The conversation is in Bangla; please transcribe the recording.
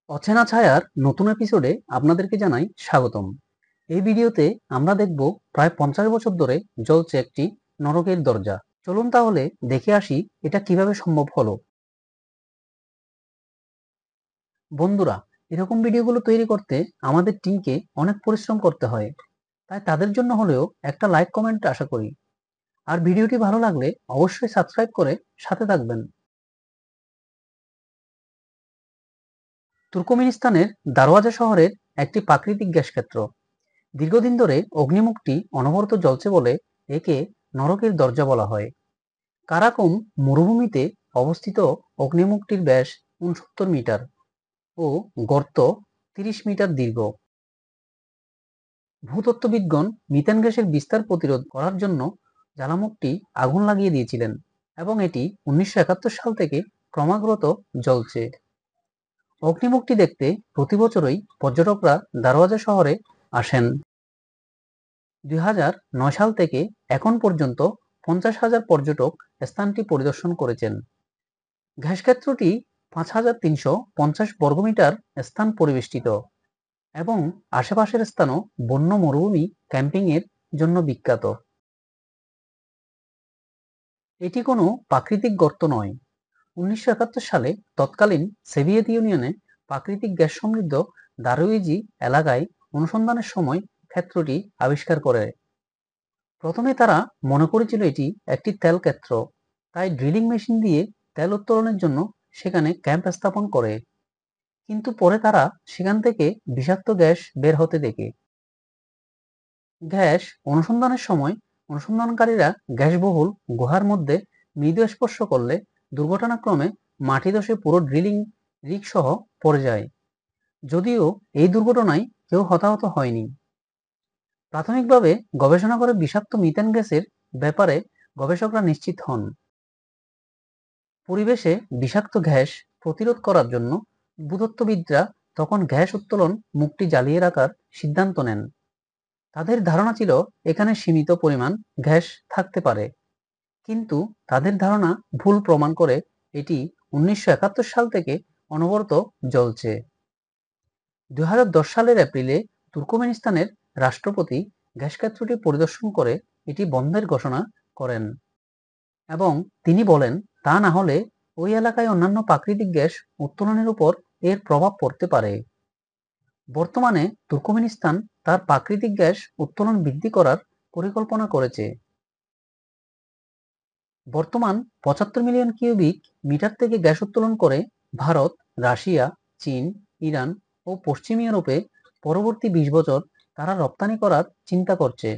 অচেনা ছায়ার নতুন এপিসোডে আপনাদেরকে জানাই স্বাগতম। এই ভিডিওতে আমরা দেখব প্রায় 50 বছর ধরে জ্বলছে একটি নরকের দরজা। চলুন তাহলে দেখে আসি এটা কিভাবে সম্ভব হলো। বন্ধুরা, এরকম ভিডিওগুলো তৈরি করতে আমাদের টিমকে অনেক পরিশ্রম করতে হয়, তাই তাদের জন্য হলেও একটা লাইক কমেন্ট আশা করি। আর ভিডিওটি ভালো লাগলে অবশ্যই সাবস্ক্রাইব করে সাথে থাকবেন। তুর্কমেনিস্তানের দারওয়াজা শহরের একটি প্রাকৃতিক গ্যাস ক্ষেত্র। দীর্ঘদিন ধরে অগ্নিমুখটি অনবরত জ্বলছে বলে একে নরকের দরজা বলা হয়। কারাকুম মরুভূমিতে অবস্থিত অগ্নিমুখটির ব্যাস 69 মিটার ও গর্ত 30 মিটার দীর্ঘ। ভূতত্ত্ববিদগণ মিথেন গ্যাসের বিস্তার প্রতিরোধ করার জন্য জ্বালামুখটি আগুন লাগিয়ে দিয়েছিলেন এবং এটি 1971 সাল থেকে ক্রমাগত জ্বলছে। অগ্নিমুখটি দেখতে প্রতি বছরই পর্যটকরা দারওয়াজা শহরে আসেন। 2009 সাল থেকে এখন পর্যন্ত 50,000 পর্যটক স্থানটি পরিদর্শন করেছেন। গ্যাসক্ষেত্রটি 5,350 বর্গমিটার স্থান পরিবেষ্টিত এবং আশেপাশের স্থানও বন্য মরুভূমি ক্যাম্পিং এর জন্য বিখ্যাত। এটি কোনো প্রাকৃতিক গর্ত নয়। 1971 সালে তৎকালীন সোভিয়েত ইউনিয়নে প্রাকৃতিক গ্যাস সমৃদ্ধ দারোয়েজি এলাকায় অনুসন্ধানের সময় ক্ষেত্রটি আবিষ্কার করে। প্রথমে তারা মনে করেছিল এটি একটি তেল ক্ষেত্র, তাই ড্রিলিং মেশিন দিয়ে তেল উত্তোলনের জন্য সেখানে ক্যাম্প স্থাপন করে। কিন্তু পরে তারা সেখান থেকে বিষাক্ত গ্যাস বের হতে দেখে। গ্যাস অনুসন্ধানের সময় অনুসন্ধানকারীরা গ্যাসবহুল গুহার মধ্যে মৃদু স্পর্শ করলে দুর্ঘটনাক্রমে মাটি ধসে পুরো ড্রিলিং রিগ সহ পড়ে যায়। যদিও এই দুর্ঘটনায় কেউ হতাহত হয়নি। প্রাথমিকভাবে গবেষণা করে বিষাক্ত মিথেন গ্যাসের ব্যাপারে গবেষকরা নিশ্চিত হন। পরিবেশে বিষাক্ত গ্যাস প্রতিরোধ করার জন্য ভূতত্ত্ববিদরা তখন গ্যাস উত্তোলন মুখটি জ্বালিয়ে রাখার সিদ্ধান্ত নেন। তাদের ধারণা ছিল এখানে সীমিত পরিমাণ গ্যাস থাকতে পারে, কিন্তু তাদের ধারণা ভুল প্রমাণ করে এটি 1971 সাল থেকে অনবরত জ্বলছে। 2010 সালের এপ্রিলে তুর্কমেনিস্তানের রাষ্ট্রপতি গ্যাস ক্ষেত্রটি পরিদর্শন করে এটি বন্ধের ঘোষণা করেন এবং তিনি বলেন, তা না হলে ওই এলাকায় অন্যান্য প্রাকৃতিক গ্যাস উত্তোলনের উপর এর প্রভাব পড়তে পারে। বর্তমানে তুর্কমেনিস্তান তার প্রাকৃতিক গ্যাস উত্তোলন বৃদ্ধি করার পরিকল্পনা করেছে। বর্তমান 75 মিলিয়ন কিউবিক মিটার থেকে গ্যাস উত্তোলন করে ভারত, রাশিয়া, চীন, ইরান ও পশ্চিম ইউরোপে পরবর্তী 20 বছর তারা রপ্তানি করার চিন্তা করছে।